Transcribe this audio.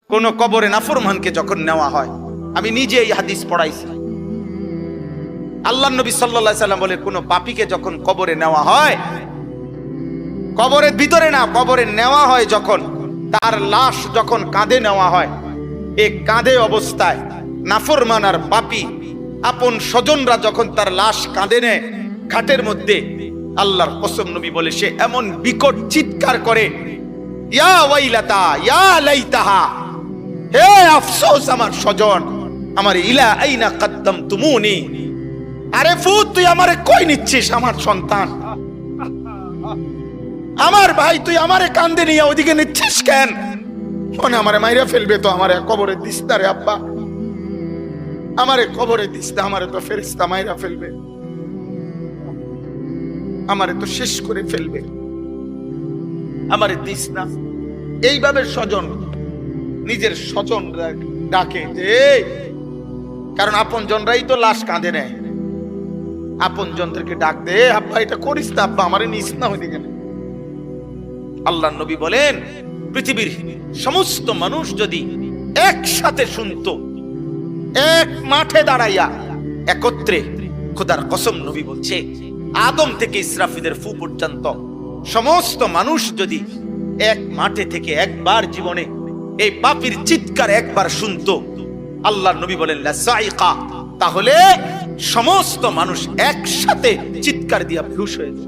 কোন কবরে নাফরমানকে যখন নেওয়া হয়, আমি নিজে এই হাদিস পড়াইছি, আল্লাহর নবী সাল্লাল্লাহু আলাইহি সাল্লাম বলে কোন পাপীকে যখন কবরে নেওয়া হয়, কবরের ভিতরে না, কবরে নেওয়া হয় যখন, তার লাশ যখন কাঁধে নেওয়া হয়, এই কাঁধে অবস্থায় নাফরমান আর পাপী আপন স্বজনরা যখন তার লাশ কাঁধে নেয় ঘাটের মধ্যে, আল্লাহর কসম নবী বলে সে এমন বিকট চিৎকার করে, ইয়া ওয়াইলাতা ইয়া লাইতাহা, হে আফসোস আমার স্বজন, আমার ইলা আইনা কদ্দামতুমুনি, আরে ফুত তুই আমারে কই নিচ্ছিস, আমার সন্তান, আমার ভাই তুই আমারে কান্দে নিয়ে ওদিকে নিচ্ছিস কেন? মনে আমারে মাইরা ফেলবে তো, আমারে কবরে দিস না রে আব্বা, আমারে কবরে দিস না, আমারে তো ফেরেশতা মাইরা ফেলবে, আমারে তো শেষ করে ফেলবে, আমারে দিস না। এইভাবে স্বজন নিজের স্বজন ডাকে যে, কারণ আপন জনরাই তো লাশ কাঁধে নেয়, আপন জনদেরকে ডাক দে, আব্বা এটা করিস না, আব্বা আমারে নিস না ওইদিকে। আল্লাহর নবী বলেন পৃথিবীর সমস্ত মানুষ যদি একসাথে শুনতো, এক মাঠে দাঁড়াইয়া একত্রে, খোদার কসম নবী বলছে আদম থেকে ইসরাফিলের ফু পর্যন্ত সমস্ত মানুষ যদি এক মাঠে থেকে একবার জীবনে এই পাপীর চিৎকার একবার শুনতো, আল্লাহর নবী বলেন লাসাইকা, তাহলে সমস্ত মানুষ একসাথে চিৎকার দিয়া বেহুশ হয়ে যেত।